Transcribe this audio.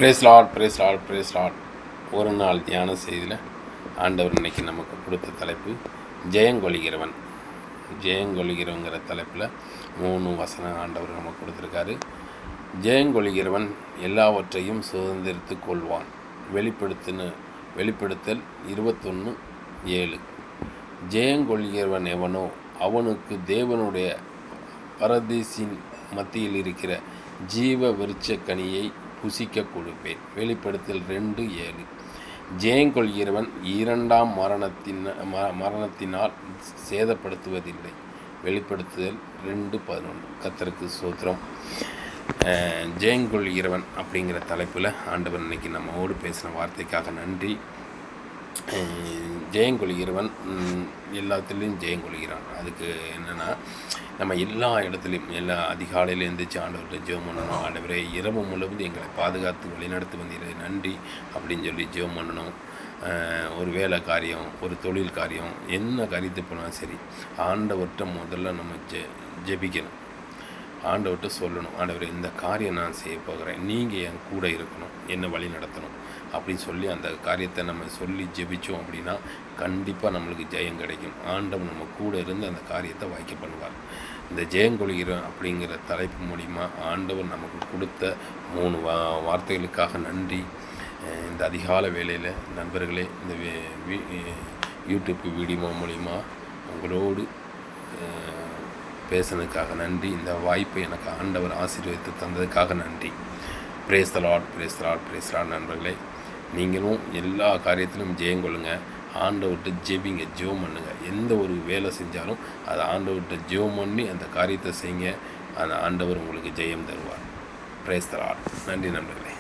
Brace Lord, praise Lord, praise Lord. ஒரு நாள் தியான செய்தியில் ஆண்டவர் இன்னைக்கு நமக்கு கொடுத்த தலைப்பு ஜெயங்கொள்கிறவன். ஜெயங்கொள்கிறவங்கிற தலைப்பில் 3 வசனம் ஆண்டவர் நமக்கு கொடுத்துருக்காரு. ஜெயங்கொள்கிறவன் எல்லாவற்றையும் சுதந்திரித்து கொள்வான். வெளிப்படுத்தல் 21:7. ஜெயங்கொள்கிறவன் எவனோ அவனுக்கு தேவனுடைய பரதீசின் மத்தியில் இருக்கிற ஜீவ விருட்ச கனியை புசிக்க கொடுப்பேன். வெளிப்படுத்தல் 2:7. ஜெயங்கொள்கிறவன் 2ஆம் மரணத்தினால் சேதப்படுத்துவதில்லை. வெளிப்படுத்துதல் 2:11. கர்த்தருக்கு ஸ்தோத்திரம். ஜெயங்கொள்கிறவன் அப்படிங்கிற தலைப்பில் ஆண்டவர் இன்னைக்கு நம்மோடு பேசின வார்த்தைக்காக நன்றி. ஜெயங்கொள்கிறவன் எல்லாத்துலேயும் ஜெயங்கொள்கிறான். அதுக்கு என்னென்னா, நம்ம எல்லா இடத்துலையும் அதிகாலையில் எழுந்திரிச்சு ஆண்டவர்கிட்ட ஜெபம் பண்ணணும். ஆண்டவரே, இரவு முழுவதும் எங்களை பாதுகாத்து வழிநடத்தி வந்தீரே நன்றி அப்படின்னு சொல்லி ஜெபம் பண்ணணும். ஒரு வேலை காரியம், ஒரு தொழில் காரியம், என்ன காரியத்தை போனாலும் சரி, ஆண்டவர்கிட்ட முதல்ல நம்ம ஜெபிக்கணும். ஆண்டவர்கிட்ட சொல்லணும், ஆண்டவரே இந்த காரியம் நான் செய்ய போகிறேன், நீங்கள் என் கூட இருக்கணும், என்னை வழி நடத்தணும் அப்படின்னு சொல்லி அந்த காரியத்தை நம்ம சொல்லி ஜெபித்தோம் அப்படின்னா கண்டிப்பாக நம்மளுக்கு ஜெயம் கிடைக்கும். ஆண்டவர் நம்ம கூட இருந்து அந்த காரியத்தை வாய்க்க பண்ணுவார். இந்த ஜெயங்கொள்கிறோம் அப்படிங்கிற தலைப்பு மூலிமா ஆண்டவர் நமக்கு கொடுத்த 3 வார்த்தைகளுக்காக நன்றி. இந்த அதிகால வேளையில் நண்பர்களே, இந்த யூடியூப் வீடியோ மூலிமா உங்களோடு பேசுனதுக்காக நன்றி. இந்த வாய்ப்பை எனக்கு ஆண்டவர் ஆசீர்வதித்து தந்ததுக்காக நன்றி. Praise the Lord, praise the Lord, praise the Lord. நண்பர்களே, நீங்களும் எல்லா காரியத்திலும் ஜெயங்கொள்ளுங்க. ஆண்டவர்கிட்ட ஜெபிங்க, ஜெபம் பண்ணுங்கள். எந்த ஒரு வேலை செஞ்சாலும் அதை ஆண்டவர்கிட்ட ஜெபம் பண்ணி அந்த காரியத்தை செய்யுங்க. அந்த ஆண்டவர் உங்களுக்கு ஜெயம் தருவார். Praise the Lord. நன்றி நண்பர்களே.